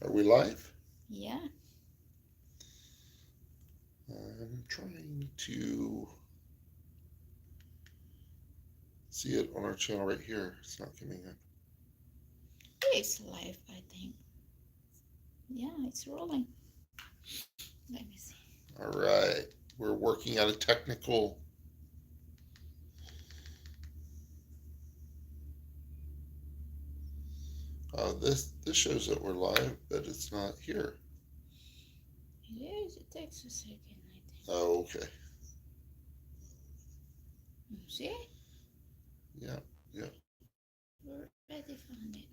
Are we live? Yeah. I'm trying to see it on our channel right here. It's not coming up. It's live, I think. Yeah, it's rolling. Let me see. All right. We're working out a technical. This shows that we're live, but it's not here. It is. It takes a second, I think. Oh, okay. See? Yeah, yeah. We already found it.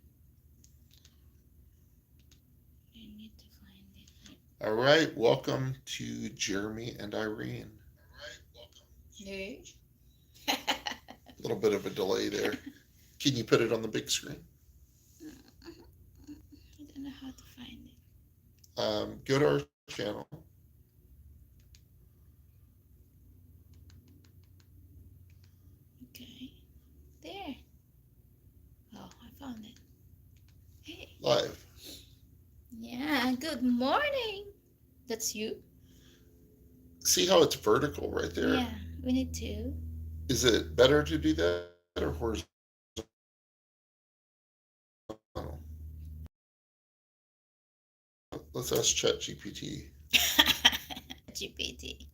I need to find it. All right. Welcome to Jeremy and Irene. Hey. A little bit of a delay there. Can you put it on the big screen? I don't know how to find it. Go to our channel. Okay. There. Oh, I found it. Hey. Live. Yeah, good morning. That's you? See how it's vertical right there? Yeah, we need to. Is it better to do that or horizontal? Let's ask ChatGPT. GPT.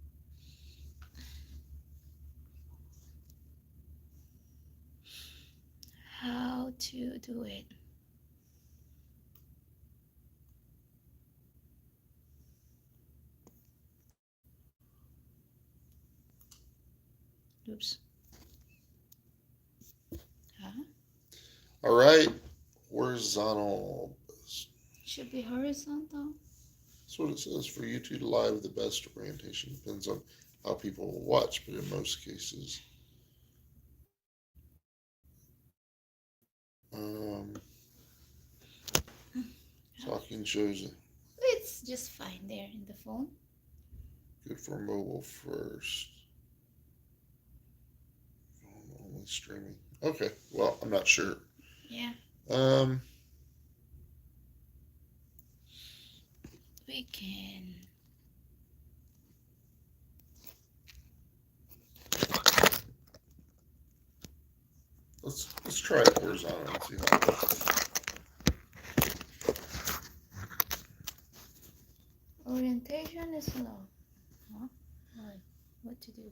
How to do it. Oops. Huh? All right, horizontal. Should be horizontal. That's what it says for YouTube Live. The best orientation depends on how people will watch, but in most cases, talking shows It's just fine there in the phone. good for mobile first. Only streaming. Okay, well, I'm not sure. Yeah, Um, we can. let's try it horizontal and see how it goes. Orientation is low. Huh? What to do?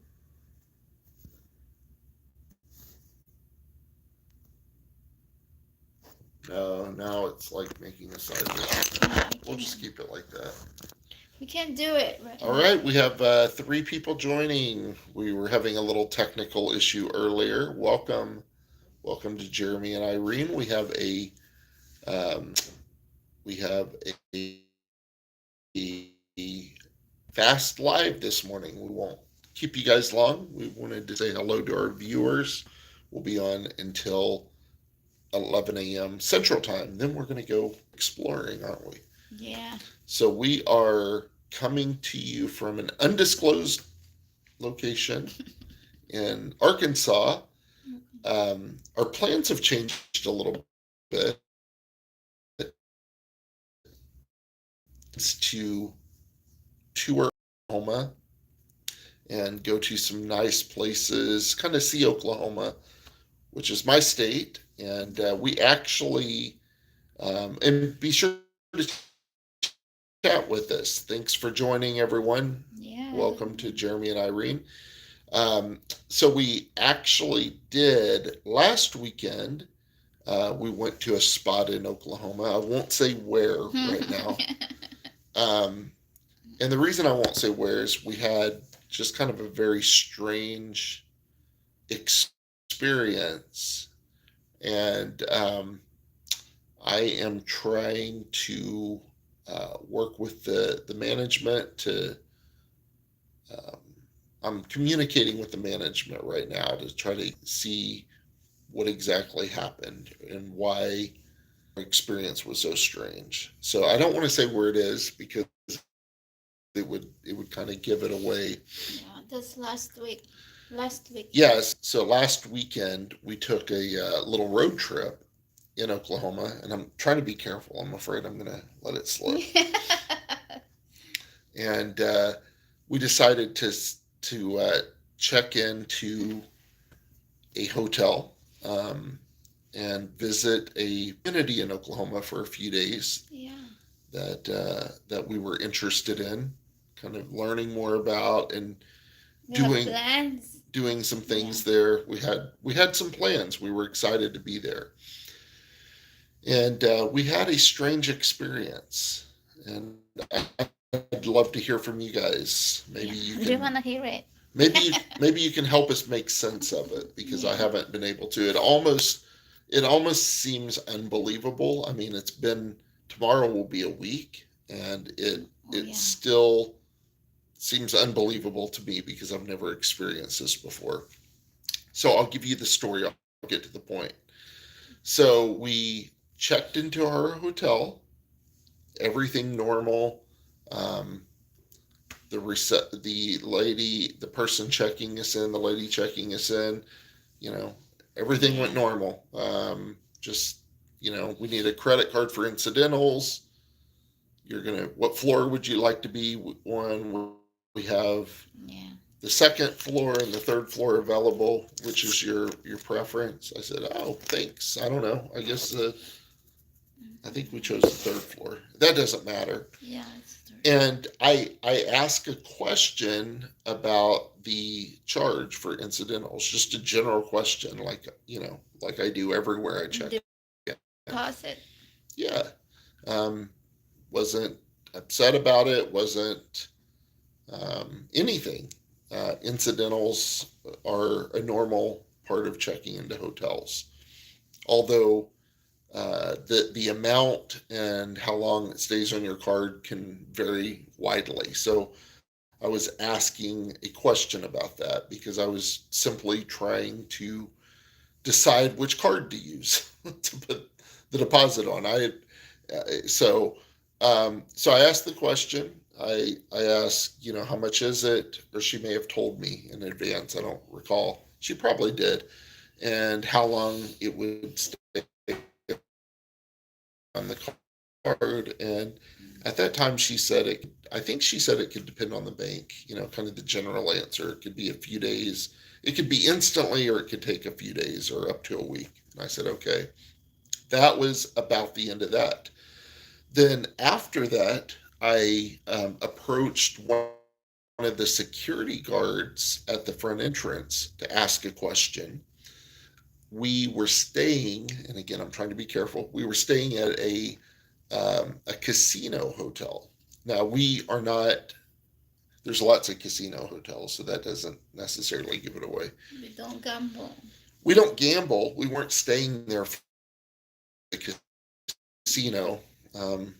No, now it's like making a sideways. We'll just keep it like that. We can't do it right All now. right, we have three people joining. We were having a little technical issue earlier. Welcome to Jeremy and Irene. Um, we have a fast live this morning. We won't keep you guys long. We wanted to say hello to our viewers. We'll be on until 11 a.m. Central Time. Then we're going to go exploring, aren't we? Yeah. So we are coming to you from an undisclosed location in Arkansas. Our plans have changed a little bit. It's to tour Oklahoma and go to some nice places, kind of see Oklahoma, which is my state. And we actually, and be sure to chat with us. Thanks for joining, everyone. Yeah. Welcome to Jeremy and Irene. So we actually did last weekend. We went to a spot in Oklahoma. I won't say where right now. And the reason I won't say where is we had just kind of a very strange experience. And I am trying to work with the management to. Um, I'm communicating with the management right now to try to see what exactly happened and why our experience was so strange. So I don't want to say where it is because it would kind of give it away. Yeah, that's last week. Last week. Yes. So last weekend we took a little road trip, in Oklahoma, and I'm trying to be careful. I'm afraid I'm going to let it slip. And we decided to check into a hotel and visit a community in Oklahoma for a few days Yeah. that we were interested in, kind of learning more about and You have doing plans? doing some Yeah. things there. We had some plans. We were excited to be there, and we had a strange experience. And I'd love to hear from you guys. Yeah. Do you wanna hear it? Maybe you can help us make sense of it because I Yeah. haven't been able to. It almost seems unbelievable. I mean, it's been tomorrow will be a week, and Oh it yeah. still seems unbelievable to me because I've never experienced this before. So I'll give you the story. I'll get to the point. So we checked into our hotel, everything normal. Um, the person checking us in, the lady checking us in, you know, everything went Yeah. normal. Just, we need a credit card for incidentals. What floor would you like to be on? We have the Yeah. second floor and the third floor available. Which is your preference? I said, oh, thanks. I don't know. I think we chose the third floor. That doesn't matter. Yeah, it's true. And I ask a question about the charge for incidentals, just a general question, like I do everywhere I check in. Deposit. Yeah, um, wasn't upset about it. Wasn't anything. Incidentals are a normal part of checking into hotels, although the amount and how long it stays on your card can vary widely. So I was asking a question about that because I was simply trying to decide which card to use to put the deposit on. So I asked the question. I asked, how much is it, or she may have told me in advance. I don't recall. She probably did, and how long it would stay on the card. And at that time, she said it. I think she said it could depend on the bank. Kind of the general answer. It could be a few days. It could be instantly, or it could take a few days, or up to a week. And I said, okay. That was about the end of that. Then after that, I approached one of the security guards at the front entrance to ask a question. We were staying, and again, I'm trying to be careful. We were staying at a casino hotel. Now we are not. There's lots of casino hotels, so that doesn't necessarily give it away. We don't gamble. We don't gamble. We weren't staying there for the casino.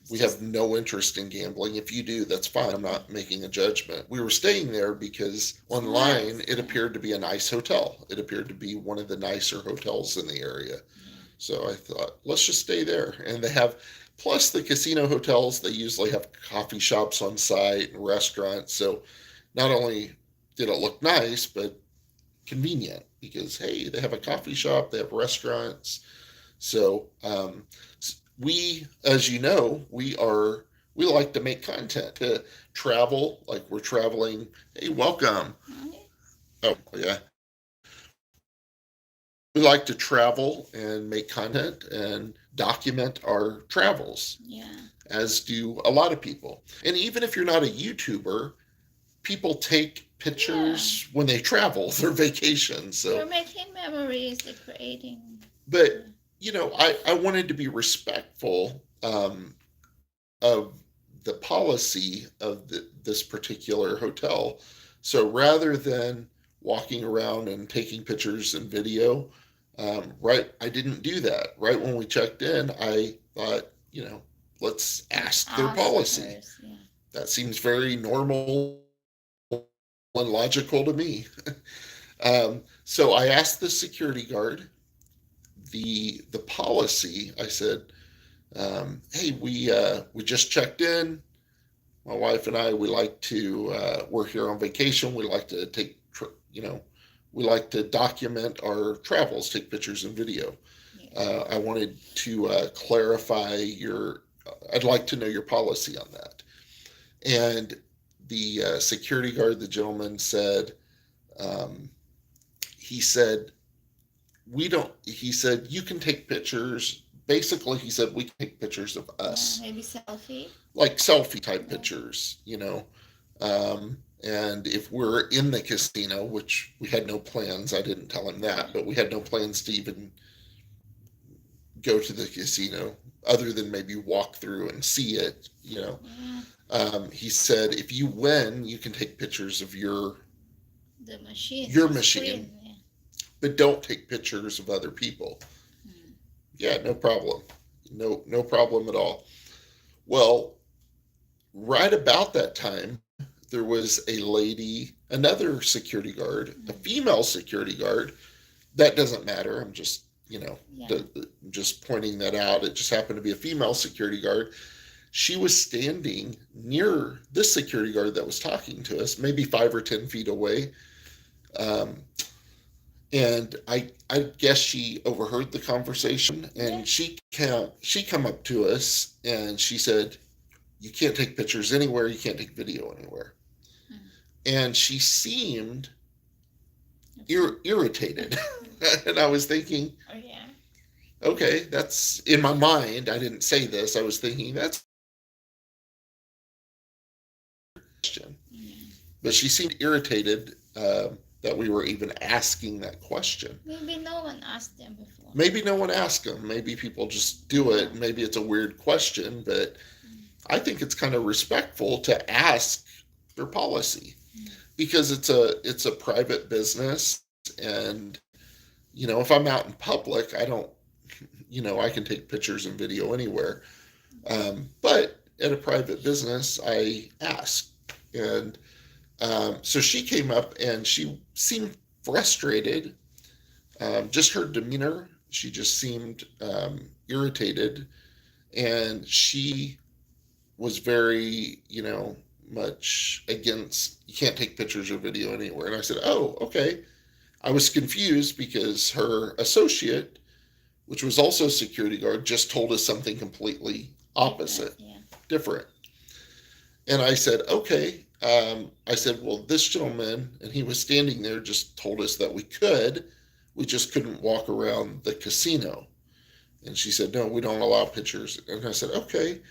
We have no interest in gambling. If you do, that's fine. I'm not making a judgment. We were staying there because It's online nice. it appeared to be a nice hotel. It appeared to be one of the nicer hotels in the area. Yeah. So I thought, let's just stay there. And plus the casino hotels, they usually have coffee shops on site and restaurants. So not only did it look nice, but convenient because, hey, they have a coffee shop, they have restaurants. So as you know, we like to make content to travel, like we're traveling. Hey, welcome. Oh, yeah. We like to travel and make content and document our travels, Yeah. as do a lot of people. And even if you're not a YouTuber, people take Yeah. pictures when they travel, their vacations. You're So, making memories, you're creating. but I wanted to be respectful of the policy of this particular hotel. So rather than walking around and taking pictures and video, right, I didn't do that. Right when we checked in, I thought, let's ask their Ask policy. first, yeah. That seems very normal and logical to me. So I asked the security guard the policy. I said, "Hey, we just checked in. My wife and I, we're here on vacation. We like to we like to document our travels, take pictures and video." Yeah. I wanted to clarify I'd like to know your policy on that. And the security guard, the gentleman said, um, he said, we don't, he said, you can take pictures. Basically, he said, we can take pictures of Yeah, us, maybe selfie. like selfie type Yeah. pictures, you know. And if we're in the casino, which we had no plans, I didn't tell him that, but we had no plans to even go to the casino other than maybe walk through and see it, you know. Yeah. He said, if you win, you can take pictures of The machine. your The machine, screen. Yeah. but don't take pictures of other people. Mm. Yeah, no problem. No problem at all. Well, right about that time, there was a lady, another security guard, a Mm. female security guard. That doesn't matter. I'm just, Yeah. just pointing that out. It just happened to be a female security guard. She was standing near this security guard that was talking to us, maybe 5 or 10 feet away. Um, and I guess she overheard the conversation, Yeah. and she come up to us and she said, "You can't take pictures anywhere. You can't take video anywhere." Mm. And she seemed Okay. irritated, and I was thinking, Oh yeah. okay, that's in my mind. I didn't say this. I was thinking that's a question, Yeah. but she seemed irritated that we were even asking that question. Maybe no one asked them before. Maybe no one asked them. Maybe people just do it. Maybe it's a weird question, but Mm. I think it's kind of respectful to ask their policy Mm. because it's a private business, and if I'm out in public, I don't, I can take pictures and video anywhere. But at a private business, I ask, and so she came up and she seemed frustrated. Just her demeanor, she just seemed irritated, and she was very, much against you can't take pictures or video anywhere. And I said, "Oh, okay." I was confused because her associate, which was also a security guard, just told us something completely opposite, Yeah. different. And I said, "Okay." I said, "Well, this gentleman," and he was standing there, just told us that we could. We just couldn't walk around the casino. And she said, "No, we don't allow pictures." And I said, "Okay."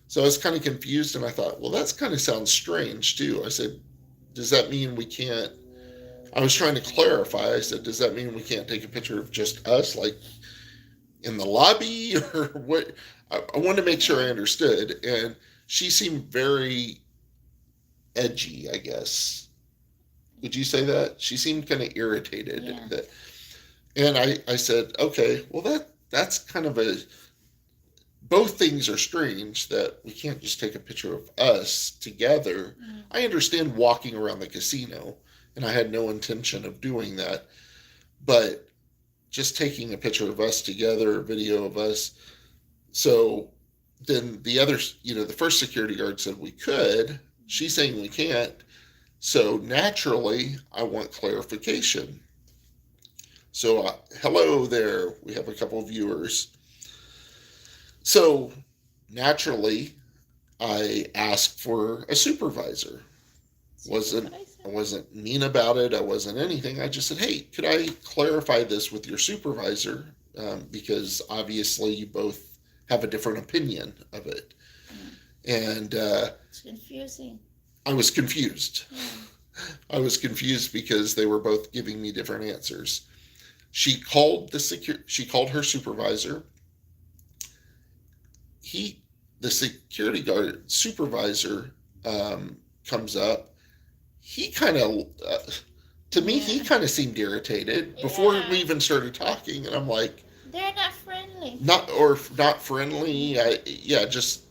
So I was kind of confused, and I thought, well, that's kind of sounds strange too. I said, "Does that mean we can't?" I was trying to clarify. I said, "Does that mean we can't take a picture of just us, like in the lobby, or what?" I wanted to make sure I understood, and she seemed very edgy, I guess. Would you say that? She seemed kind of irritated. Yeah. And I said, "Okay, well that's kind of a both things are strange that we can't just take a picture of us together. Mm. I understand walking around the casino, and I had no intention of doing that, but just taking a picture of us together, a video of us." So then the other, the first security guard said we could. She's saying we can't. So naturally, I want clarification. So, hello there. We have a couple of viewers. So naturally, I asked for a supervisor. Wasn't I wasn't mean about it. I wasn't anything. I just said, "Hey, could I clarify this with your supervisor? Because obviously you both have a different opinion of it." Mm. And It's confusing. I was confused. Yeah. I was confused because they were both giving me different answers. She called her supervisor. He the security guard supervisor comes up. He kind of to me he Yeah. kind of seemed irritated before Yeah. we even started talking, and I'm like, They're not friendly. not friendly. Yeah, just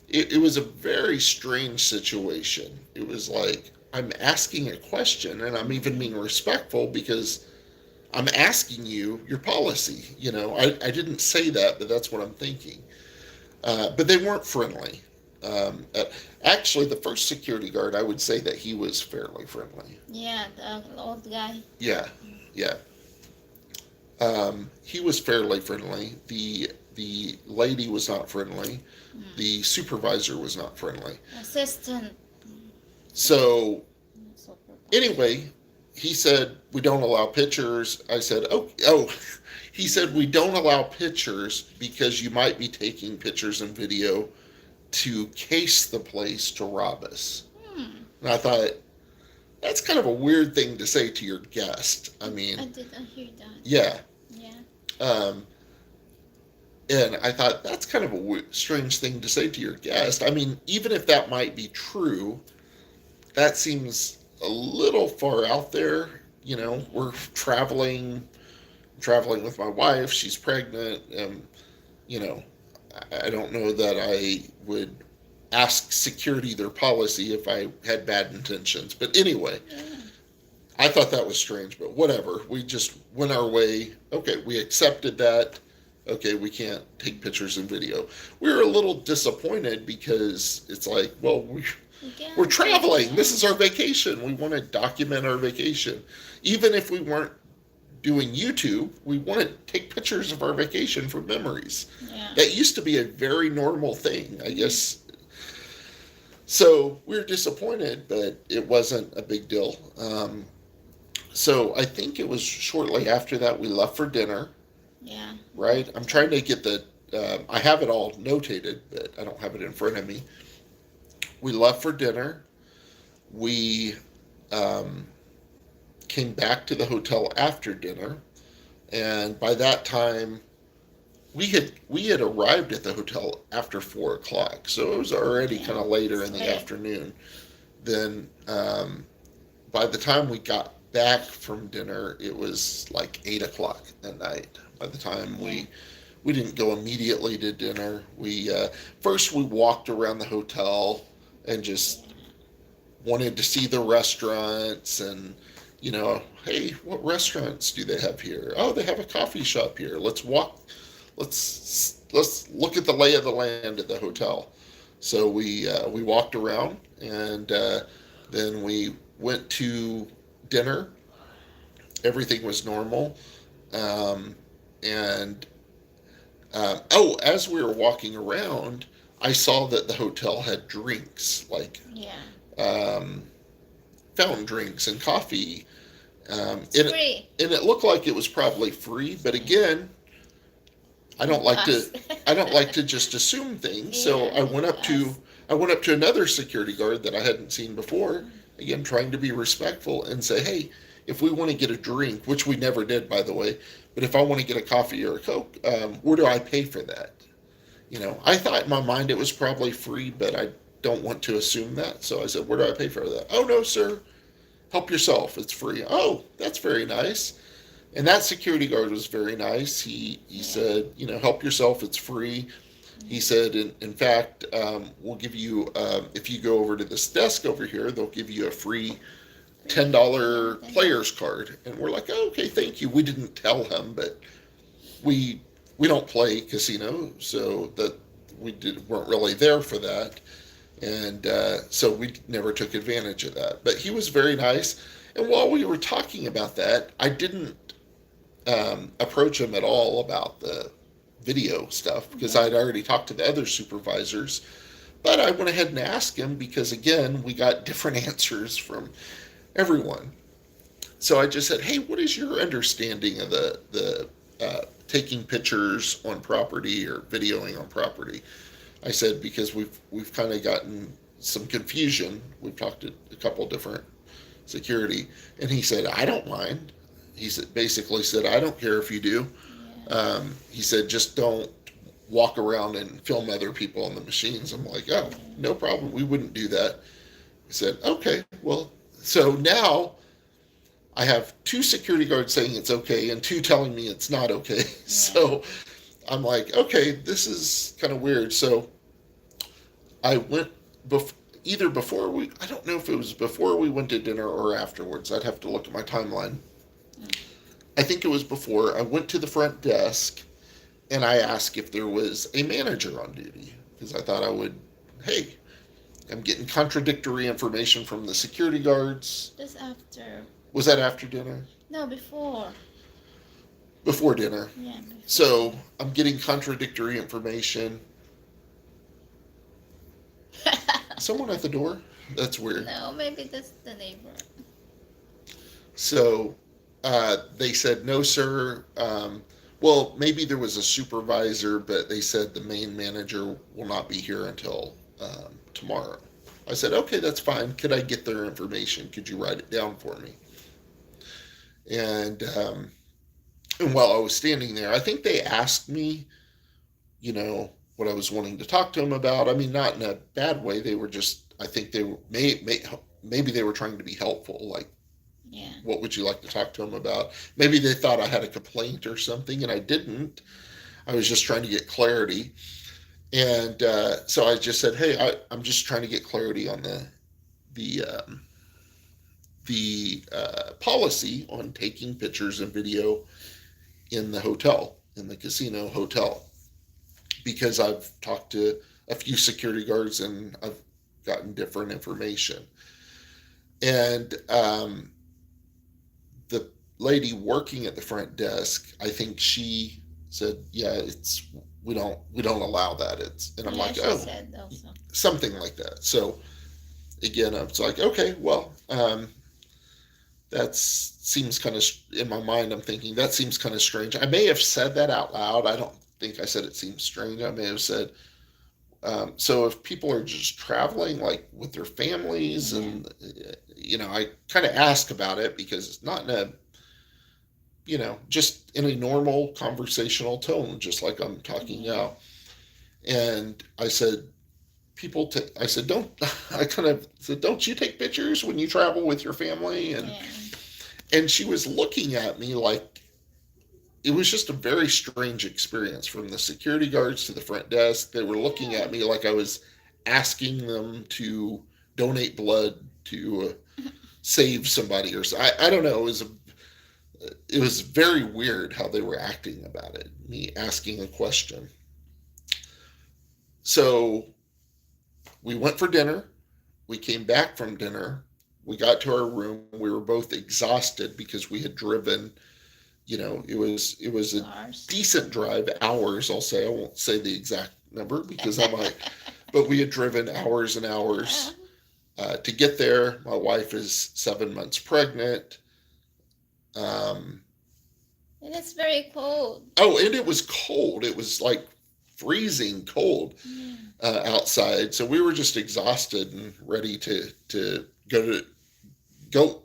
it was a very strange situation. It was like I'm asking a question, and I'm even being respectful because I'm asking you your policy. I didn't say that, but that's what I'm thinking. But they weren't friendly. Actually, the first security guard, I would say that he was fairly friendly. Yeah, the old guy. Yeah, yeah. He was fairly friendly. The lady was not friendly. Mm. The supervisor was not friendly. Assistant. So Supervisor. anyway, he said we don't allow pictures. I said, oh. He said we don't allow pictures because you might be taking pictures and video to case the place to rob us. Hmm. And I thought that's kind of a weird thing to say to your guest. I I mean, didn't hear that. yeah. Yeah. Um, and I thought that's kind of a strange thing to say to your guest. I mean, even if that might be true, that seems a little far out there. You know, we're traveling with my wife. She's pregnant, and you know, I don't know that I would ask security their policy if I had bad intentions. But anyway, Yeah. I thought that was strange, but whatever. We just went our way. Okay, we accepted that. Okay, we can't take pictures and video. We were a little disappointed because it's like, well, we're traveling. This is our vacation. We want to document our vacation. Even if we weren't doing YouTube, we want to take pictures of our vacation for memories. Yeah. That used to be a very normal thing, I guess. So we were disappointed, but it wasn't a big deal. So I think it was shortly after that we left for dinner, Yeah. right? I'm trying to get the, I have it all notated, but I don't have it in front of me. We left for dinner. We um, came back to the hotel after dinner, and by that time we had arrived at the hotel after 4 o'clock, so it was already Yeah. kind of later in It's the late. afternoon. Then by the time we got back from dinner, it was like 8 o'clock at night. By the time Yeah. we didn't go immediately to dinner. We first we walked around the hotel and just wanted to see the restaurants and hey, what restaurants do they have here? Oh, they have a coffee shop here. Let's walk. Let's look at the lay of the land at the hotel. So we walked around and then we went to dinner. Everything was normal. Um, and oh, as we were walking around, I saw that the hotel had drinks like Yeah. um, fountain drinks and coffee. It's free. And it looked like it was probably free, but again, I don't like to Us. I don't like to just assume things. So Yeah, us. I went up to another security guard that I hadn't seen before, again trying to be respectful and say, "Hey, if we want to get a drink, which we never did by the way, but if I want to get a coffee or a Coke, where do I pay for that?" I thought in my mind it was probably free, but I don't want to assume that. So I said, "Where do I pay for that?" "Oh, no, sir. Help yourself. It's free." "Oh, that's very nice." And that security guard was very nice. He Yeah. said, "Help yourself. It's free." He said, in fact, we'll give you, if you go over to this desk over here, they'll give you a free $10 player's card. And we're like, oh, okay, thank you. We didn't tell him, but we we don't play casino, so that weren't really there for that. And so we never took advantage of that. But he was very nice. And while we were talking about that, I didn't approach him at all about the video stuff because Yeah. I'd already talked to the other supervisors. But I went ahead and asked him because, again, we got different answers from everyone. So I just said, "Hey, what is your understanding of the taking pictures on property or videoing on property?" I said because we've kind of gotten some confusion. We've talked to a couple different security, and he said, "I don't mind." Basically said, "I don't care if you do." Yeah. He said, "Just don't walk around and film other people on the machines." I'm like, "Oh, no problem. We wouldn't do that." He said, "Okay, well." So now I have two security guards saying it's okay and two telling me it's not okay. Yeah. So I'm like, okay, this is kind of weird. So I went either before I don't know if it was before we went to dinner or afterwards. I'd have to look at my timeline. I think it was before. I went to the front desk and I asked if there was a manager on duty because I thought I would, hey, I'm getting contradictory information from the security guards. Just after. Was that after dinner? No, before. before dinner. Yeah, So I'm getting contradictory information. before. Someone at the door? That's weird. No, maybe that's the neighbor. So they said, no, sir. Well, maybe there was a supervisor, but they said the main manager will not be here until tomorrow. I said, okay, that's fine. Could I get their information? Could you write it down for me? And while I was standing there, I think they asked me, what I was wanting to talk to them about. I mean, not in a bad way. They were just, I think they were, maybe they were trying to be helpful. Like, Yeah. what would you like to talk to them about? Maybe they thought I had a complaint or something, and I didn't. I was just trying to get clarity. And so I just said, hey, I'm just trying to get clarity on the policy on taking pictures and video in the hotel, in the casino hotel, because I've talked to a few security guards and I've gotten different information. And the lady working at the front desk, I think she said, "Yeah, it's we don't allow that." And I'm Yeah, like, she "Oh, said also. something like that." So again, I was like, "Okay, well, that seems kind of in my mind. I'm thinking that seems kind of strange. I may have said that out loud. I don't think I said it seems strange. I may have said, so if people are just traveling like with their families, Yeah. and I kind of ask about it because it's not in a, just in a normal conversational tone, just like I'm talking Yeah. now. And I said, I said, don't, I kind of said, don't you take pictures when you travel with your family? And Yeah. she was looking at me like it was just a very strange experience, from the security guards to the front desk. They were looking Yeah. at me like I was asking them to donate blood to save somebody, or so. I don't know. It was very weird how they were acting about it. Me asking a question. So we went for dinner. We came back from dinner. We got to our room. We were both exhausted because we had driven. It was a Ours. decent drive, hours. I'll say. I won't say the exact number because I might. But we had driven hours and hours to get there. My wife is 7 months pregnant. Um, And it's very cold. oh, and it was cold. It was like freezing cold Yeah. outside. So we were just exhausted and ready to go,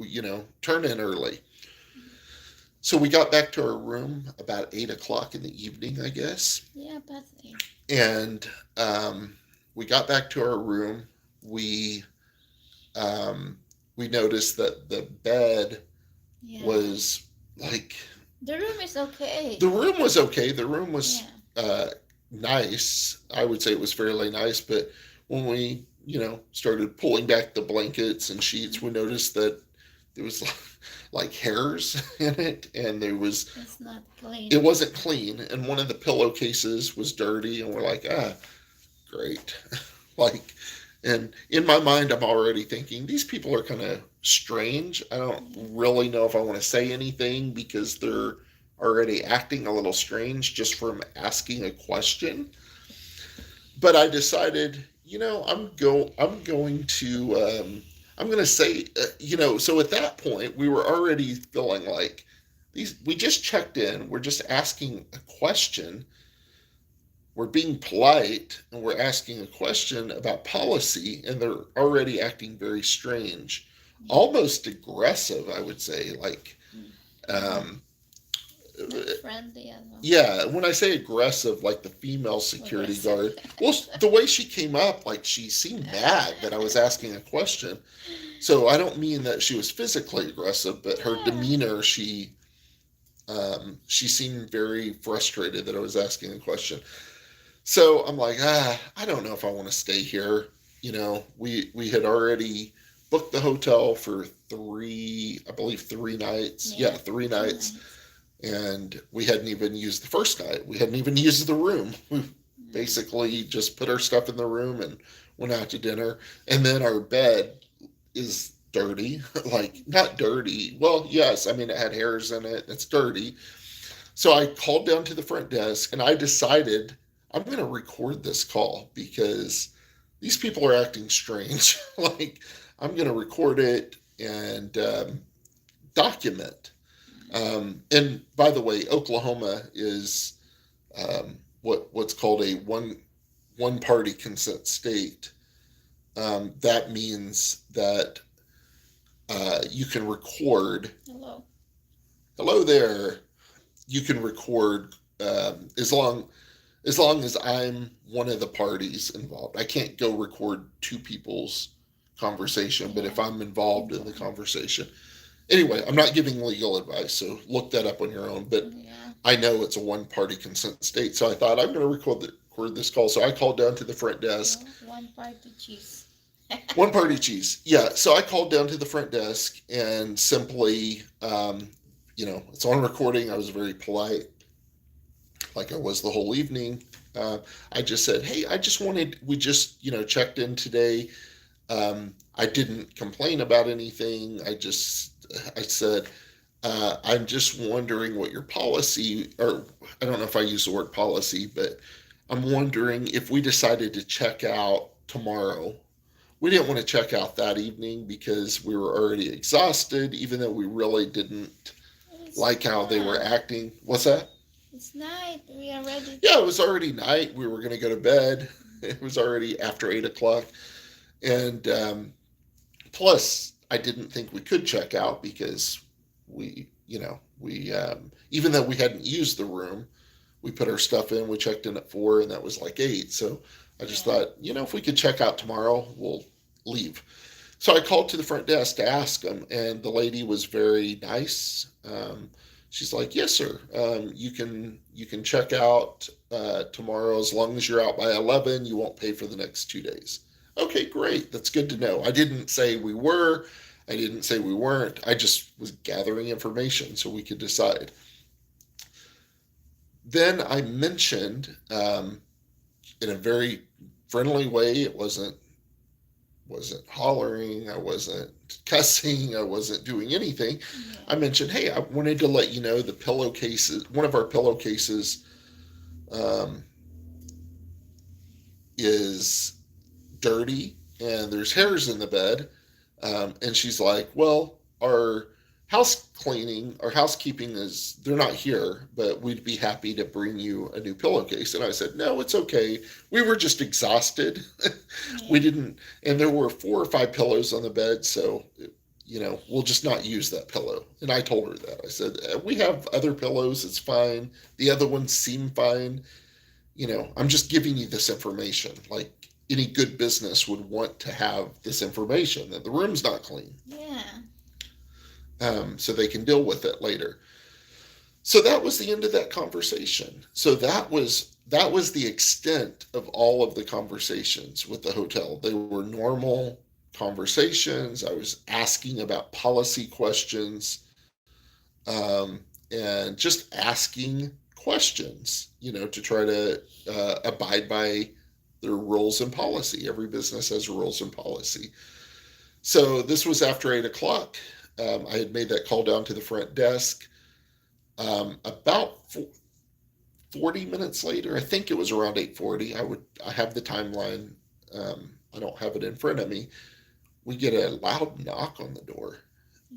turn in early. So we got back to our room about 8 o'clock in the evening, I guess. Yeah, Bethany. And we got back to our room. We um, we noticed that the bed Yeah. was like, The room is okay. the room was okay. The room was Yeah. nice. I would say it was fairly nice. But when we, started pulling back the blankets and sheets, we noticed that there was like hairs in it, and It's not clean. it wasn't clean, and one of the pillowcases was dirty, and we're like, great. Like, and in my mind, I'm already thinking these people are kind of strange. I don't really know if I want to say anything because they're already acting a little strange just from asking a question. But I decided, I'm going to say, so at that point, we were already feeling like we just checked in. We're just asking a question. We're being polite and we're asking a question about policy, and they're already acting very strange, almost aggressive, I would say. Like, um, Not friendly at all. yeah, when I say aggressive, like the female security guard, well, the way she came up, like she seemed mad that I was asking a question. So I don't mean that she was physically aggressive, but her demeanor, she seemed very frustrated that I was asking a question. So I'm like, I don't know if I want to stay here. We had already booked the hotel for I believe 3 nights. Yeah, 3 nights. And we hadn't even used the first night. We hadn't even used the room. We basically just put our stuff in the room and went out to dinner. And then our bed is dirty. Like, not dirty. Well, yes, I mean, it had hairs in it. It's dirty. So I called down to the front desk and I decided I'm going to record this call because these people are acting strange. Like, I'm going to record it and document. And by the way, Oklahoma is what's called a one party consent state. That means that you can record. Hello. Hello there. You can record as long as I'm one of the parties involved. I can't go record two people's conversation, but if Yeah. I'm involved in the conversation, anyway, I'm not giving legal advice, so look that up on your own. But Yeah. I know it's a one-party consent state, so I thought I'm going to record this call. So I called down to the front desk. No, one party cheese. One party cheese, yeah. So I called down to the front desk and simply, it's on recording. I was very polite, like I was the whole evening. Uh, I just said, "Hey, we just, checked in today. I didn't complain about anything. I said, I'm just wondering what your policy, or I don't know if I use the word policy, but I'm wondering if we decided to check out tomorrow. We didn't want to check out that evening because we were already exhausted, even though we really didn't It's like how they were night. acting." What's that? It's night. We are ready. Yeah, it was already night. We were going to go to bed. It was already after 8 o'clock. And plus, I didn't think we could check out because even though we hadn't used the room, we put our stuff in. We checked in at 4, and that was like 8. So I just Yeah. thought, if we could check out tomorrow, we'll leave. So I called to the front desk to ask them, and the lady was very nice. She's like, "Yes, sir. You can check out tomorrow as long as you're out by 11. You won't pay for the next 2 days." Okay, great. That's good to know. I didn't say we were. I didn't say we weren't. I just was gathering information so we could decide. Then I mentioned, in a very friendly way, it wasn't hollering, I wasn't cussing, I wasn't doing anything. I Yeah. mentioned, "Hey, I wanted to let you know the pillowcases, one of our pillowcases, um, is dirty and there's hairs in the bed." And she's like, "Well, our housekeeping they're not here, but we'd be happy to bring you a new pillowcase." And I said, "No, it's okay. We were just exhausted. We Yeah. didn't, and there were 4 or 5 pillows on the bed, so we'll just not use that pillow." And I told her that. I said, "We have other pillows. It's fine. The other ones seem fine. I'm just giving you this information. Like, any good business would want to have this information that the room's not clean, Yeah. so they can deal with it later." So that was the end of that conversation. So that was the extent of all of the conversations with the hotel. They were normal conversations. I was asking about policy questions, and just asking questions, to try to abide by their rules and policy. Every business has rules and policy. So this was after 8 o'clock. I had made that call down to the front desk. About 40 minutes later, I think it was around 8:40. I have the timeline. I don't have it in front of me. We get a loud knock on the door,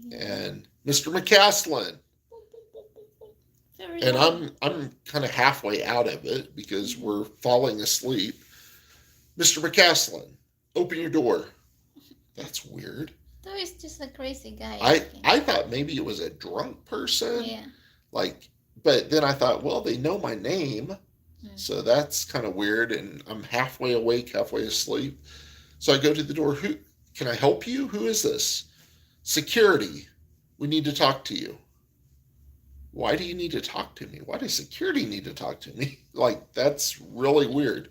Yeah. and Mr. McCaslin. Very And loud. I'm kind of halfway out of it because Mhm. we're falling asleep. "Mr. McCaslin, open your door." That's weird. So it's just a crazy guy I asking. I thought maybe it was a drunk person, Yeah. like, but then I thought, well, they know my name, Mm. so that's kind of weird. And I'm halfway awake, halfway asleep. So I go to the door. "Who can I help you? Who is this?" "Security. We need to talk to you." "Why do you need to talk to me? Why does security need to talk to me?" Like, that's really weird.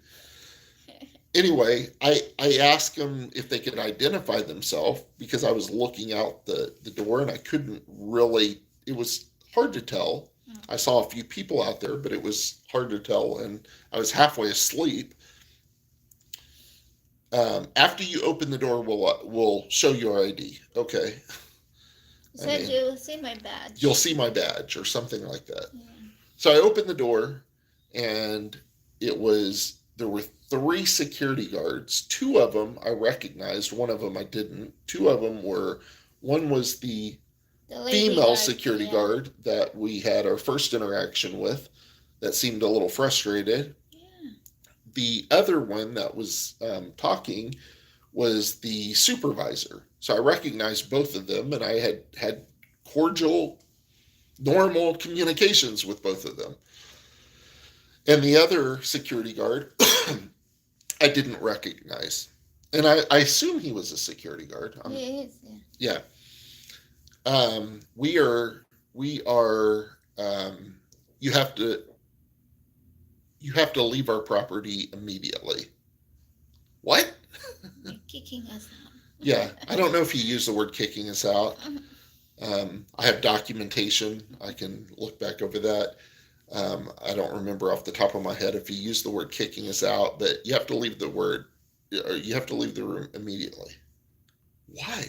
Anyway, I asked them if they could identify themselves because I was looking out the door and I couldn't really, it was hard to tell. Mm. I saw a few people out there, but it was hard to tell, and I was halfway asleep. "After you open the door, we'll show your ID." Okay. I Said mean, you see my badge. "You'll see my badge," or something like that. Yeah. So I opened the door, and there were three security guards. Two of them I recognized, one of them I didn't. Two of them were, one was the The lady female guard, security yeah. guard that we had our first interaction with that seemed a little frustrated. Yeah. The other one that was talking was the supervisor. So I recognized both of them, and I had cordial, normal communications with both of them. And the other security guard, I didn't recognize. And I assume he was a security guard. He is, yeah. Yeah. We are, you have to, you have to leave our property immediately. What? They're kicking us out. Yeah, I don't know if he used the word kicking us out. I have documentation. I can look back over that. I don't remember off the top of my head if he used the word kicking us out, but you have to leave the word, or you have to leave the room immediately. Why?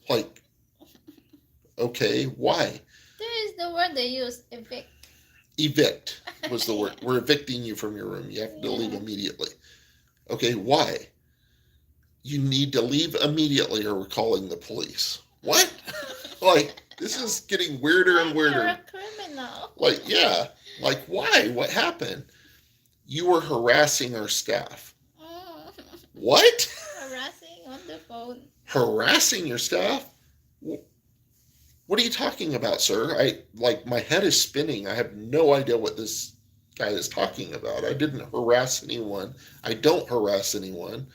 Like, okay, why? There is the word they use, evict. Evict was the word. We're evicting you from your room. You have to leave Yeah. immediately. Okay, why? You need to leave immediately or we're calling the police. What? Like, this is getting weirder and Like you're weirder. a criminal. Like, yeah. Like, why? What happened? You were harassing our staff. What? Harassing on the phone. Harassing your staff? What are you talking about, sir? My head is spinning. I have no idea what this guy is talking about. I didn't harass anyone. I don't harass anyone.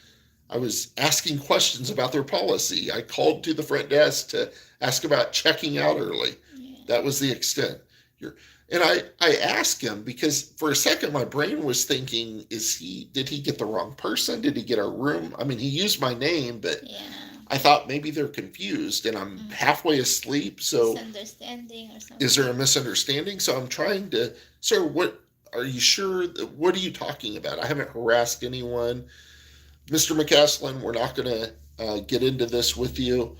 I was asking questions about their policy. I called to the front desk to ask about checking out early. Yeah. That was the extent. And I asked him because for a second my brain was thinking, did he get the wrong person? Did he get our room? I mean, he used my name, but Yeah. I thought maybe they're confused and I'm halfway asleep. So Misunderstanding or something. is there a misunderstanding? So I'm trying to, sir, what are you sure? What are you talking about? I haven't harassed anyone. Mr. McCaslin, we're not going to get into this with you.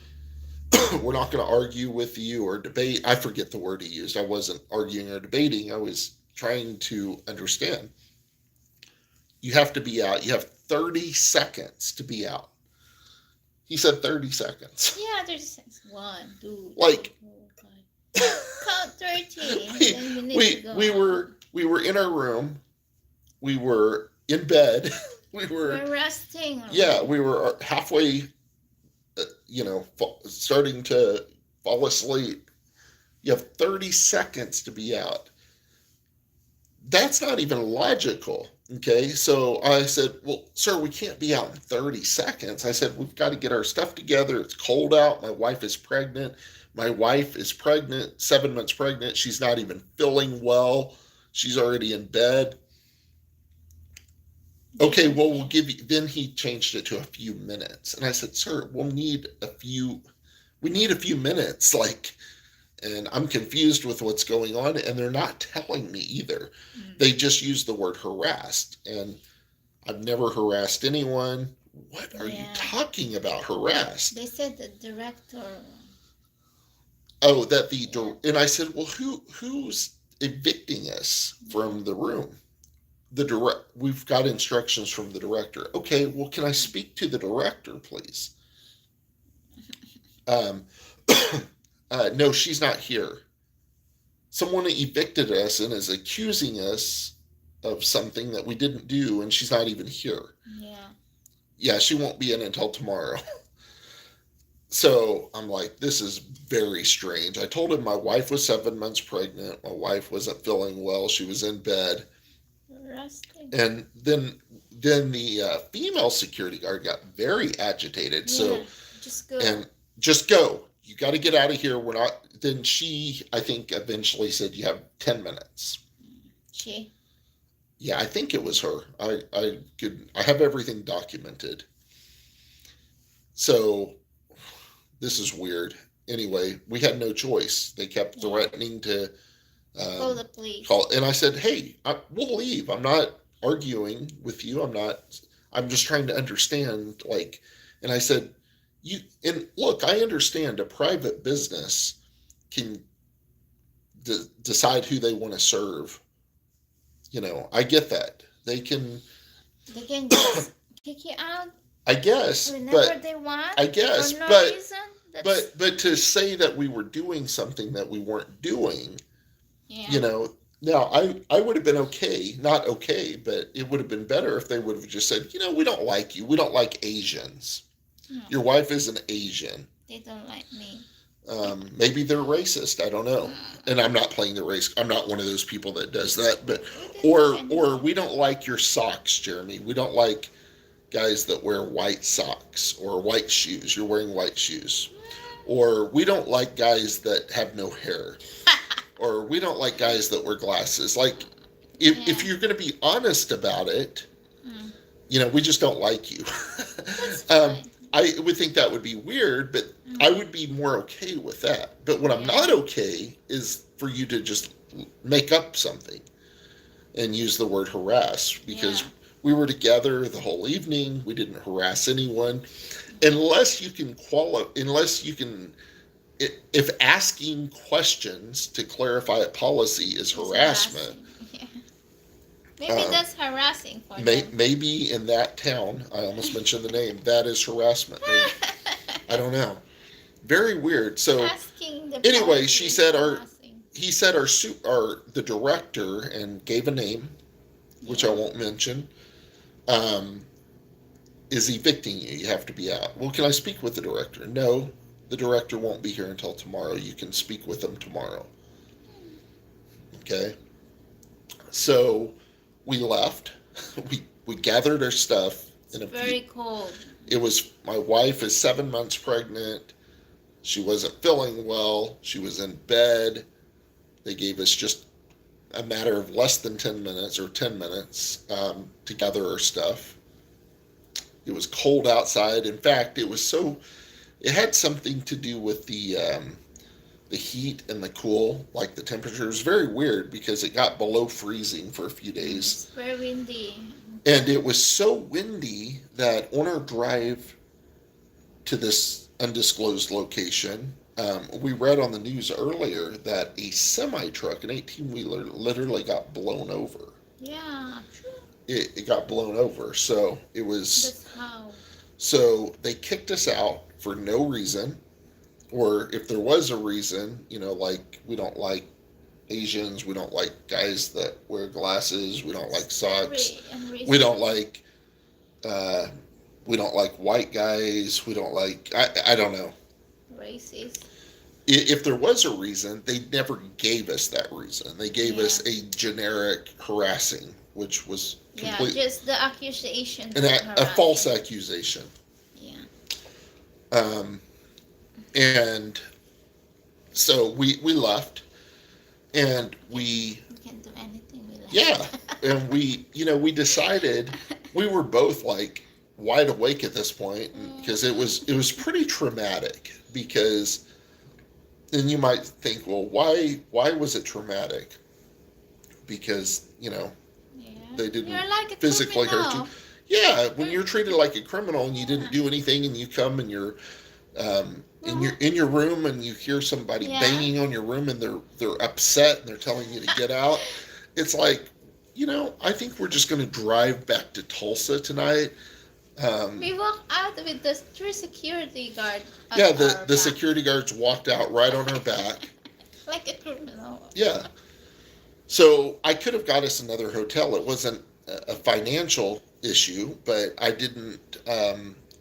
We're not going to argue with you or debate. I forget the word he used. I wasn't arguing or debating. I was trying to understand. You have to be out. You have 30 seconds to be out. He said 30 seconds. Yeah, there's 1, 2, Like, 3, 4, 5. Count 30. we were in our room. We were in bed. We're resting. Yeah, we were halfway, starting to fall asleep. You have 30 seconds to be out. That's not even logical. Okay, so I said, well, sir, we can't be out in 30 seconds. I said, we've got to get our stuff together. It's cold out. My wife is pregnant. 7 months pregnant. She's not even feeling well. She's already in bed. Okay, well, we'll give you, then he changed it to a few minutes. And I said, sir, we need a few minutes. And I'm confused with what's going on. And they're not telling me either. They just use the word harassed. And I've never harassed anyone. What are you talking about, harassed? They said the director. Oh, and I said, well, who's evicting us from the room? We've got instructions from the director. Okay, well, can I speak to the director, please? No, she's not here. Someone evicted us and is accusing us of something that we didn't do, and she's not even here. Yeah, she won't be in until tomorrow. So I'm like, this is very strange. I told him my wife was 7 months pregnant. My wife wasn't feeling well. She was in bed. Resting. And then the female security guard got very agitated. Yeah, so just go. You got to get out of here. We're not. Then she, I think, eventually said, you have 10 minutes. She? Yeah, I think it was her. I have everything documented. So this is weird. Anyway, we had no choice. They kept threatening to call the police. And I said, hey, we'll leave. I'm not arguing with you. I'm just trying to understand. And I said, look, I understand a private business can decide who they want to serve. I get that. They can just kick you out I guess, whenever but they want I for guess, no reason. That's but to say that we were doing something that we weren't doing, yeah. you know, now I would have been okay, not okay, but it would have been better if they would have just said, we don't like you. We don't like Asians. No, Your wife is an Asian. they don't like me. Maybe they're racist. I don't know. Uh, And I'm not playing the race. I'm not one of those people that does that. But we didn't do or anything. we don't like your socks, Jeremy. We don't like guys that wear white socks or white shoes. You're wearing white shoes. Or we don't like guys that have no hair. Or we don't like guys that wear glasses. Like if Yeah. you're going to be honest about it, Mm, we just don't like you. that's um, fine. I would think that would be weird, but I Mm, would be more okay with that. But what I'm yeah. not okay is for you to just make up something and use the word harass Yeah. because we were together the whole evening. We didn't harass anyone unless you can unless you can if asking questions to clarify a policy is It's harassment. harassing. Yeah. Maybe um, that's harassing for them. maybe in that town, I almost mentioned the name, that is harassment. Maybe, I don't know. Very weird. So Asking the anyway, policy she is said harassing. he said our the director and gave a name, which I Yeah. won't mention, um, is evicting you. You have to be out. Well, can I speak with the director? No, the director won't be here until tomorrow. You can speak with him tomorrow. Okay. So we left. We gathered our stuff It's in a few. very cold. It was my wife is 7 months pregnant. She wasn't feeling well. She was in bed. They gave us just a matter of less than 10 minutes or 10 minutes to gather our stuff. It was cold outside. In fact, it had something to do with the heat and the cool, like the temperature. It was very weird because it got below freezing for a few days. It's very windy. And it was so windy that on our drive to this undisclosed location, we read on the news earlier that a semi truck, an 18-wheeler, literally got blown over. Yeah, true. It got blown over. That's how. So they kicked us out for no reason. Or if there was a reason, like we don't like Asians, we don't like guys that wear glasses, we don't like It's socks, very we don't unreasonable. like uh, we don't like white guys, we don't like I don't know. Racist. If there was a reason, they never gave us that reason. They gave Yeah. us a generic harassing, which was Yeah, complete just the accusation an for a false harassing. accusation. Yeah. Um, and so we left, and We can do anything we yeah, like. and we decided we were both like wide awake at this point because it was pretty traumatic because then you might think, well, why was it traumatic? Because Yeah. they didn't You're like a physically hurt you. criminal. Yeah, when you're treated like a criminal and you Yeah. didn't do anything, and you come and you're in your room and you hear somebody Yeah. banging on your room and they're upset and they're telling you to get out. It's like, I think we're just going to drive back to Tulsa tonight. We walk out with the three security guard at Yeah, our the back, security guards walked out right on our back. like a criminal. Yeah. So I could have got us another hotel. It wasn't a financial issue, but I didn't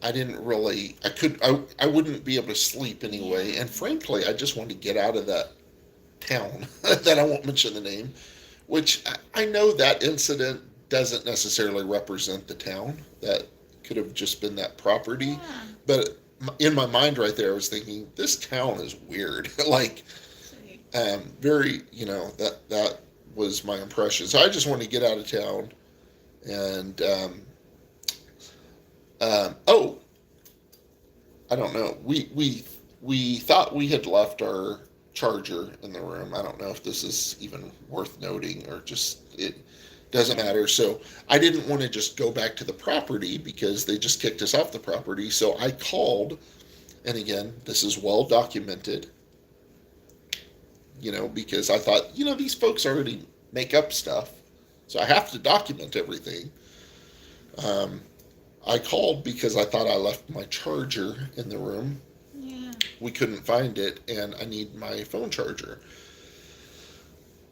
really. I wouldn't be able to sleep anyway. Yeah. And frankly, I just wanted to get out of that town that I won't mention the name, which I know that incident doesn't necessarily represent the town. That could have just been that property. Yeah. But in my mind right there, I was thinking, this town is weird. Like, Sweet. very, that was my impression. So I just wanted to get out of town. And, oh, I don't know. We thought we had left our charger in the room. I don't know if this is even worth noting or just it doesn't matter. So I didn't want to just go back to the property because they just kicked us off the property. So I called, and again, this is well documented. Because I thought, these folks already make up stuff. So I have to document everything. Um, I called because I thought I left my charger in the room. Yeah. We couldn't find it, and I need my phone charger.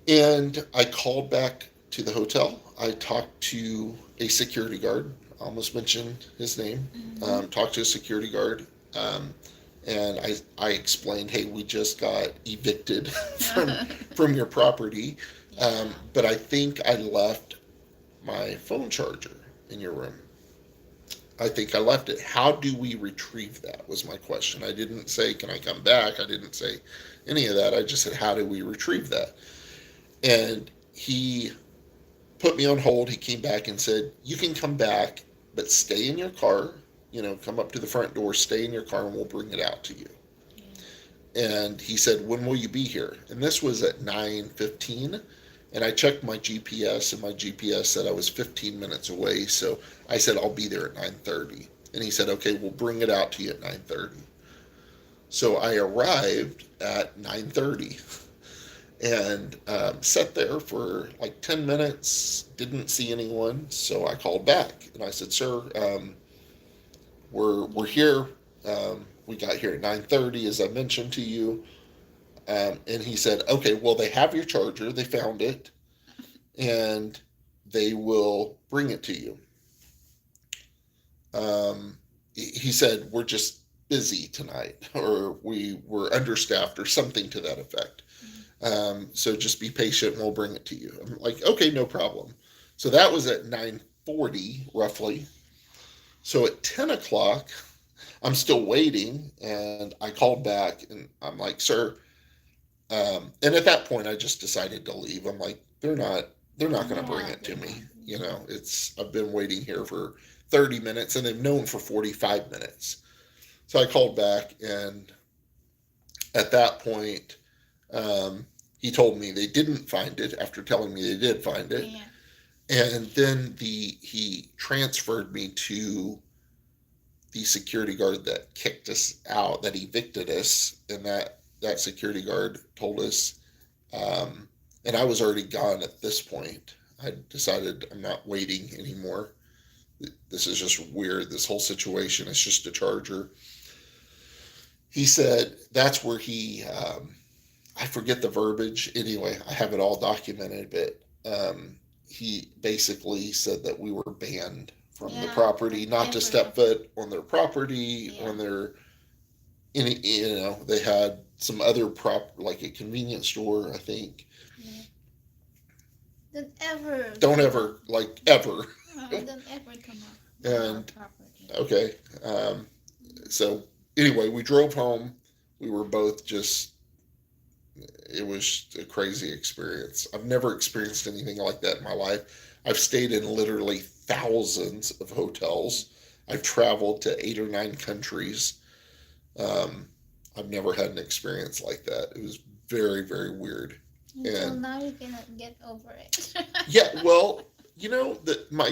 And I called back to the hotel. I talked to a security guard. I almost mentioned his name. Mm-hmm. Talked to a security guard. Um, and I explained, hey, we just got evicted from your property, Yeah. but I think I left my phone charger in your room. I think I left it. How do we retrieve that? Was my question. I didn't say, can I come back? I didn't say any of that. I just said, how do we retrieve that? And he put me on hold. He came back and said, you can come back, but stay in your car. Come up to the front door, stay in your car, and we'll bring it out to you. And he said, when will you be here? And this was at 9:15. And I checked my GPS, and my GPS said I was 15 minutes away. So I said, I'll be there at 9:30. And he said, okay, we'll bring it out to you at 9:30. So I arrived at 9:30 and sat there for like 10 minutes, didn't see anyone. So I called back and I said, sir, we're here. We got here at 9:30, as I mentioned to you. And he said, okay, well, they have your charger. They found it, and they will bring it to you. He said, we're just busy tonight, or we were understaffed, or something to that effect. So just be patient, and we'll bring it to you. I'm like, okay, no problem. So that was at 9:40, roughly. So at 10 o'clock, I'm still waiting, and I called back, and I'm like, sir, and at that point, I just decided to leave. I'm like, they're not going to bring Yeah. it to me. I've been waiting here for 30 minutes, and they've known for 45 minutes. So I called back, and at that point, um, he told me they didn't find it after telling me they did find it, Yeah. and then he transferred me to the security guard that kicked us out, that evicted us, and that security guard told us, um, and I was already gone at this point. I decided I'm not waiting anymore. This is just weird. This whole situation is just a charger. He said that's where I forget the verbiage. Anyway, I have it all documented, but he basically said that we were banned from the Yeah. property, not to step foot on their property, Yeah. on their they had some other like a convenience store, I think. Yeah. Don't ever. Don't ever, like, ever. Don't ever come up on our And property. okay, so anyway, we drove home. We were both just, it was a crazy experience. I've never experienced anything like that in my life. I've stayed in literally thousands of hotels. I've traveled to 8 or 9 countries. Um, I've never had an experience like that. It was very, very weird. Until And now, you cannot get over it. yeah, well, my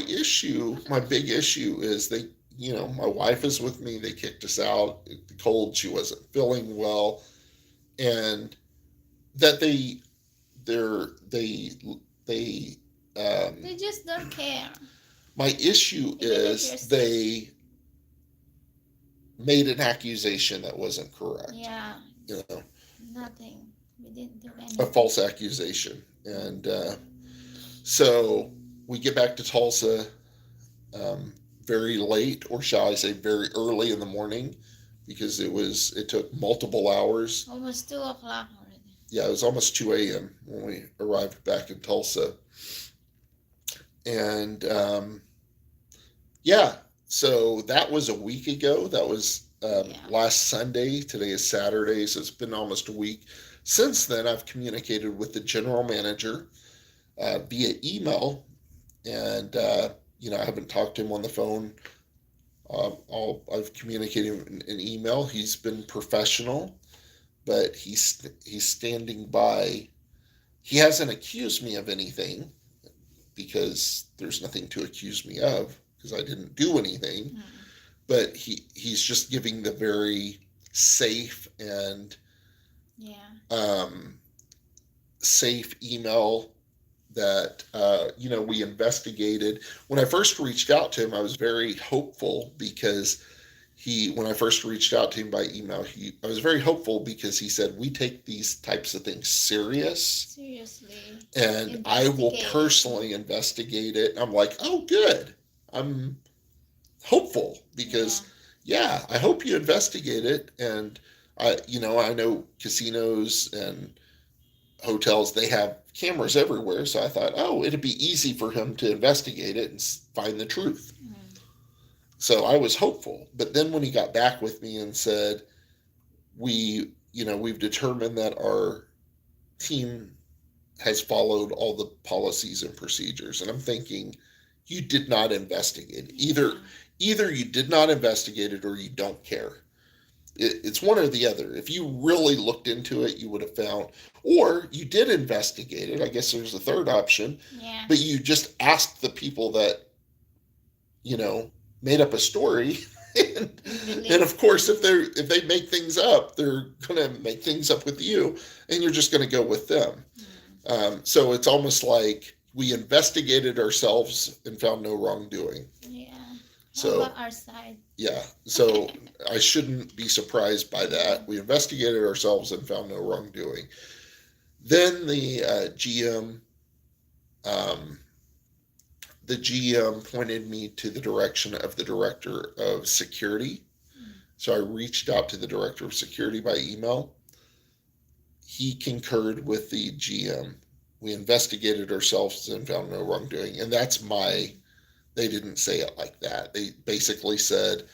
big issue is my wife is with me. They kicked us out. The cold. She wasn't feeling well, and that they're they They just don't care. my issue Even if you're is sick. they made an accusation that wasn't correct. Yeah. You know, Nothing. We didn't do a anything. false accusation, and so we get back to Tulsa um, very late, or shall I say, very early in the morning, because it took multiple hours. Almost 2 o'clock already. Yeah, it was almost 2 a.m. when we arrived back in Tulsa, and yeah, so that was a week ago. That was Yeah. last Sunday. Today is Saturday, so it's been almost a week. Since then, I've communicated with the general manager via email, and I haven't talked to him on the phone. I've communicated in email. He's been professional, but he's standing by. He hasn't accused me of anything, because there's nothing to accuse me of, because I didn't do anything. Mm. But he's just giving the very safe and Yeah. safe email that we investigated. When I first reached out to him, I was very hopeful because when I first reached out to him by email, I was very hopeful because he said we take these types of things Seriously. and I will Investigate it. personally investigate it. I'm like, oh, good. I'm hopeful because, yeah, I hope you investigate it. And I know casinos and hotels, they have cameras everywhere. So I thought, oh, it'd be easy for him to investigate it and find the truth. So I was hopeful. But then when he got back with me and said, we've determined that our team has followed all the policies and procedures. And I'm thinking, you did not investigate it. Either you did not investigate it or you don't care. It's one or the other. If you really looked into it, you would have found, or you did investigate it. I guess there's a third option. Yeah. But you just asked the people that, made up a story. And of course, if they make things up, they're gonna make things up with you, and you're just gonna go with them. So it's almost like we investigated ourselves and found no wrongdoing. Yeah. So about our side? Yeah. So I shouldn't be surprised by that. We investigated ourselves and found no wrongdoing. Then um, the GM pointed me to the direction of the director of security. So I reached out to the director of security by email. He concurred with the GM. We investigated ourselves and found no wrongdoing. And they didn't say it like that. They basically said,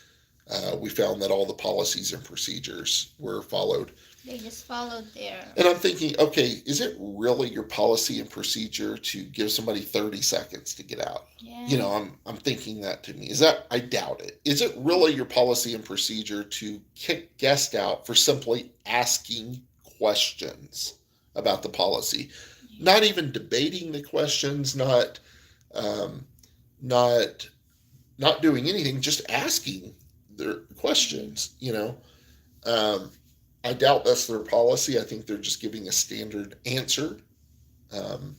we found that all the policies and procedures were followed. They just followed their. And I'm thinking, okay, is it really your policy and procedure to give somebody 30 seconds to get out? Yeah. I'm thinking that to me. I doubt it. Is it really your policy and procedure to kick guests out for simply asking questions about the policy? Not even debating the questions, um, not doing anything, just asking their questions. I doubt that's their policy. I think they're just giving a standard answer, um,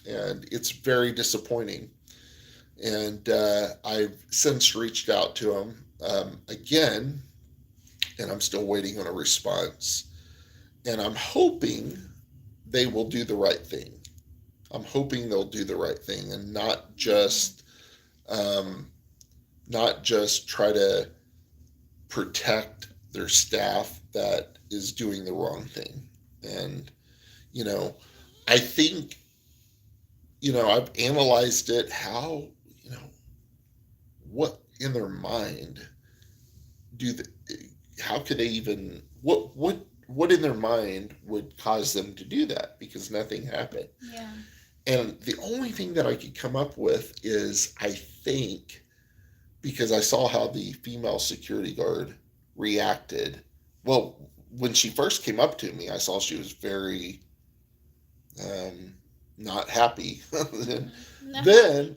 and it's very disappointing. And I've since reached out to them again, and I'm still waiting on a response. And I'm hoping they will do the right thing. I'm hoping they'll do the right thing and um, not just try to protect their staff that is doing the wrong thing. And, you know, I think, I've analyzed it. What in their mind do they, how could they even, what in their mind would cause them to do that? Because nothing happened. Yeah. And the only thing that I could come up with is, I think, because I saw how the female security guard reacted. Well, when she first came up to me, I saw she was very not happy. No.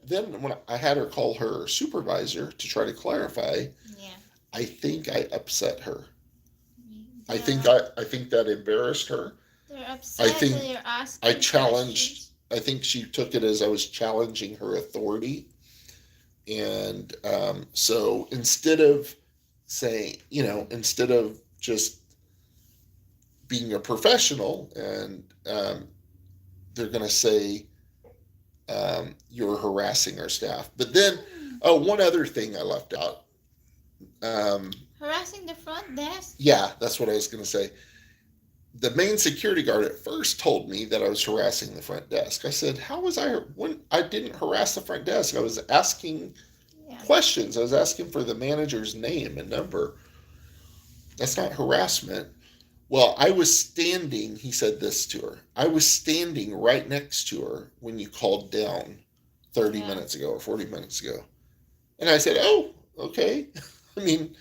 Then when I had her call her supervisor to try to clarify, Yeah. I think I upset her. Yeah. I think that embarrassed her. They're upset. I think They're asking I challenged. questions. I think she took it as I was challenging her authority, and so instead of instead of just being a professional, and they're going to say you're harassing our staff. But then, one other thing I left out. Harassing the front desk. Yeah, that's what I was going to say. The main security guard at first told me that I was harassing the front desk. I said, "How was I? When I didn't harass the front desk, I was asking questions. I was asking for the manager's name and number. That's not harassment." Well, I was standing. He said this to her. I was standing right next to her when you called down 30 minutes ago or 40 minutes ago, and I said, "Oh, okay." I mean,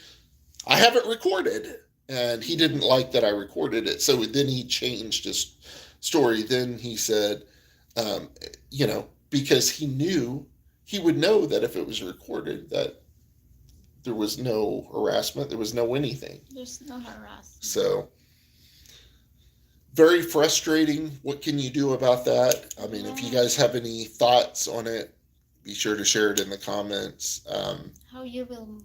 I have it recorded. And he didn't like that I recorded it. So then he changed his story. Then he said, because he would know that if it was recorded, that there was no harassment, there was no anything. There's no harassment. So very frustrating. What can you do about that? I mean, if you Yeah. guys have any thoughts on it, be sure to share it in the comments. How you will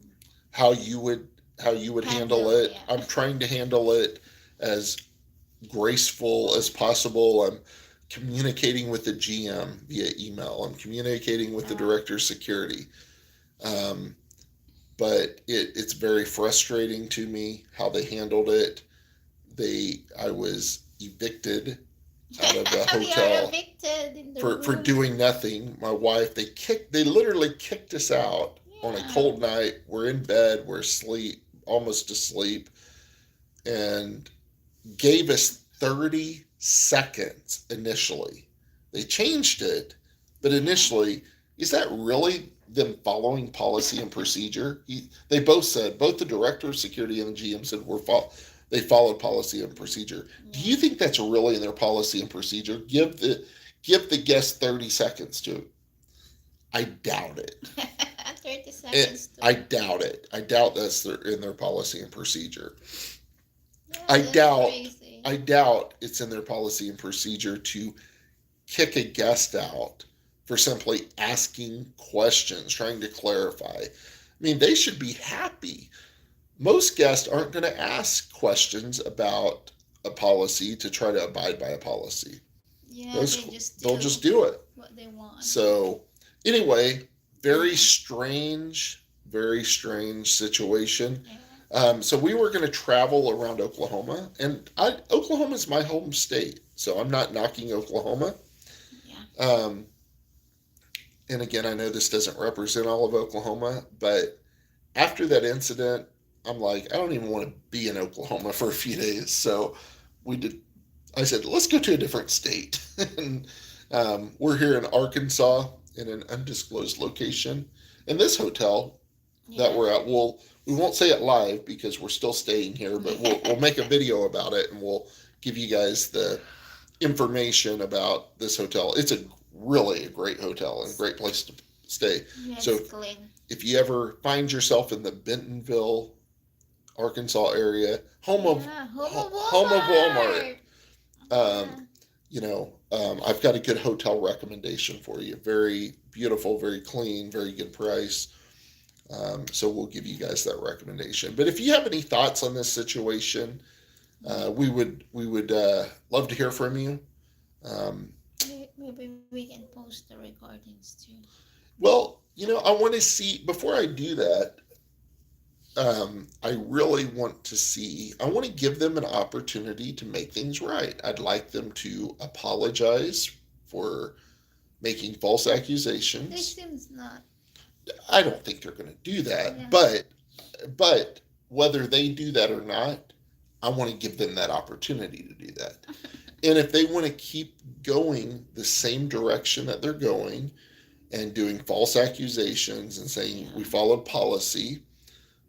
How you would how you would handle handle? it. Yeah. I'm trying to handle it as graceful as possible. I'm communicating with the GM via email. I'm communicating with the director of security. Um, but it's very frustrating to me how they handled it. I was evicted out of the We are hotel evicted in the for room. doing nothing. My wife, they literally kicked us out on a Yeah. cold night. We're in bed, we're asleep, almost asleep, and gave us 30 seconds initially. They changed it, but initially, is that really them following policy and procedure? They both said, both the director of security and the GM said they followed policy and procedure. Do you think that's really in their policy and procedure? Give the guest 30 seconds to. I doubt it. 30 seconds to. I doubt it. I doubt that's in their policy and procedure. Yeah, I that's doubt crazy. I doubt it's in their policy and procedure to kick a guest out for simply asking questions, trying to clarify. I mean, they should be happy. Most guests aren't going to ask questions about a policy to try to abide by a policy. Yeah, Those, they just they'll do just do it. what they want. So, anyway, very strange situation. Yeah. So we were going to travel around Oklahoma, and Oklahoma is my home state, so I'm not knocking Oklahoma. Yeah. And again, I know this doesn't represent all of Oklahoma, but after that incident, I'm like, I don't even want to be in Oklahoma for a few days. So we did. I said, let's go to a different state, and we're here in Arkansas in an undisclosed location. And this hotel that Yeah. we're at, we won't say it live because we're still staying here, but we'll make a video about it and we'll give you guys the information about this hotel. It's really a great hotel and a great place to stay. Yeah, So it's clean. if you ever find yourself in the Bentonville, Arkansas area, home of Home of Walmart, Walmart. I've got a good hotel recommendation for you. Very beautiful, very clean, very good price. So we'll give you guys that recommendation. But if you have any thoughts on this situation, we would love to hear from you. Um, Maybe we can post the recordings too. well, I want to see before I do that. I really want to see. I want to give them an opportunity to make things right. I'd like them to apologize for making false This accusations. seems not. I don't think they're going to do that, Yeah. but whether they do that or not, I want to give them that opportunity to do that. And if they want to keep going the same direction that they're going and doing false accusations and saying we followed policy,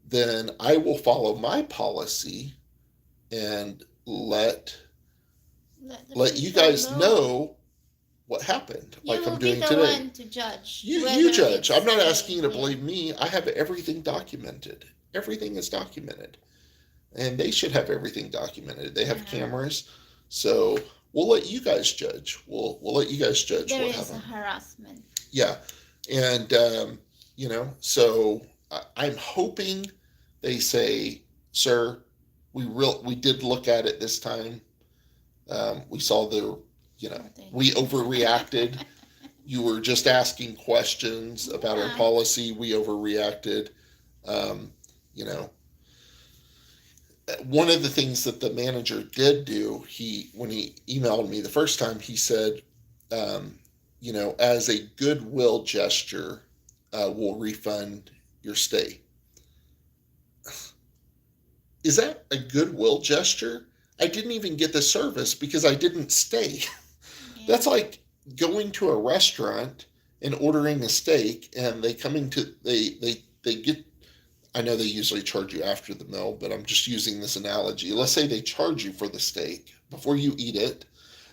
then I will follow my policy and let you guys know what happened, You like will I'm be doing the today. one to judge. You judge. I'm not it's asking you to yeah. believe me. I have everything documented. Everything is documented. And they should have everything documented. They have Yeah. cameras. So we'll let you guys judge. We'll let you guys judge There what is a happened. harassment. Yeah. And so I'm hoping they say, sir, we did look at it this time. We saw we overreacted. You were just asking questions about our Yeah. policy. We overreacted. Um, you know, One of the things that the manager did do, when he emailed me the first time, he said, as a goodwill gesture, we'll refund your stay. Is that a goodwill gesture? I didn't even get the service because I didn't stay. Yeah. That's like going to a restaurant and ordering a steak, and they get. I know they usually charge you after the meal, but I'm just using this analogy. Let's say they charge you for the steak before you eat it.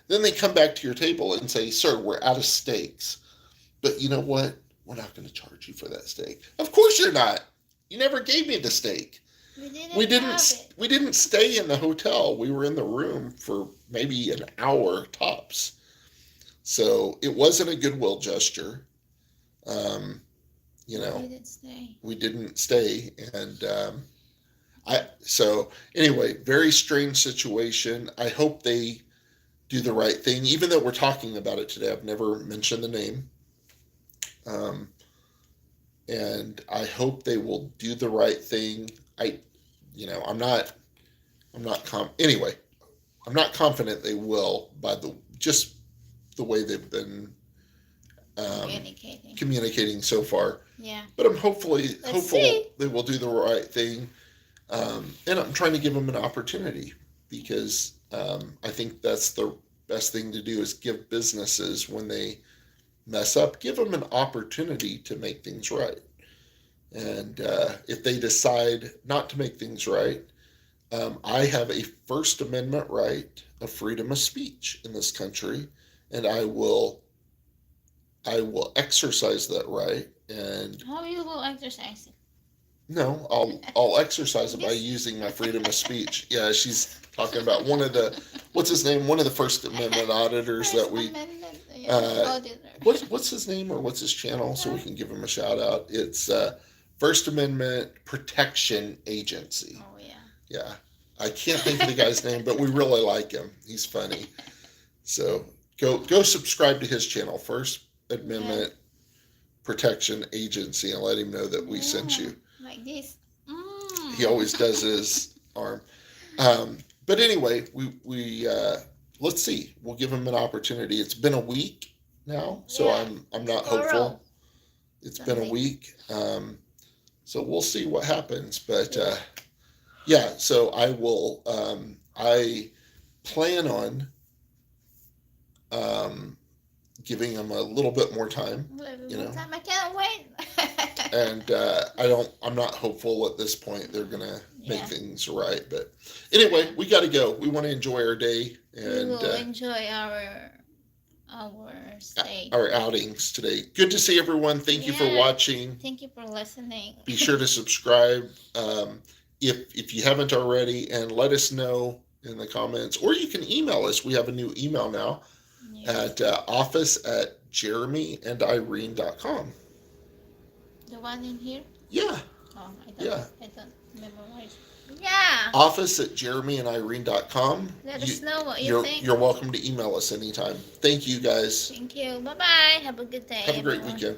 Then they come back to your table and say, "Sir, we're out of steaks. But you know what? We're not going to charge you for that steak." Of course you're not. You never gave me the steak. We didn't We have didn't it. we didn't stay in the hotel. We were in the room for maybe an hour tops. So it wasn't a goodwill gesture. Um, you We know, didn't stay. we didn't stay, and I so anyway, very strange situation. I hope they do the right thing, even though we're talking about it today. I've never mentioned the name, um, and I hope they will do the right thing. Anyway. I'm not confident they will by the just the way they've been um, Communicating. communicating so far. Yeah. But I'm hopefully Let's hopeful see. they will do the right thing, and I'm trying to give them an opportunity because I think that's the best thing to do is give businesses when they mess up, give them an opportunity to make things right. And if they decide not to make things right, I have a First Amendment right of freedom of speech in this country, and I will exercise that right. And How you will exercise it? no, I'll exercise it by This. using my freedom of speech. Yeah, she's talking about one of the what's his name? One of the First Amendment auditors that First we. Amendment. Yeah. Uh, Auditor. what's his name or what's his channel so we can give him a shout out? It's First Amendment Protection Agency. Oh yeah. Yeah, I can't think of the guy's name, but we really like him. He's funny. So go subscribe to his channel, First Amendment Protection Agency, and let him know that we sent Yeah. you. Like this. He always does his arm. But anyway, we let's see. We'll give him an opportunity. It's been a week now, so Yeah. I'm not Tomorrow. hopeful. It's been a Something. week, so we'll see what happens. But yeah, so I will. I plan on um, giving him a little bit more time, you know. Time. I can't wait. And I'm not hopeful at this point they're gonna make Yeah. things right. But anyway, we got to go. We want to enjoy our day We and will enjoy our stay. our outings today. Good to see everyone. Thank you for Yeah. watching. Thank you for listening. Be sure to subscribe if you haven't already, and let us know in the comments, or you can email us. We have a new email now Yeah. at office@jeremyandirene.com. The one in here? Yeah, Oh, I don't. yeah. I don't memorize. Yeah. Office@jeremyandirene.com. Let us know what you You're think. you're welcome to email us anytime. Thank you guys. Thank you. Bye bye. Have a good day. Have a great everyone. weekend.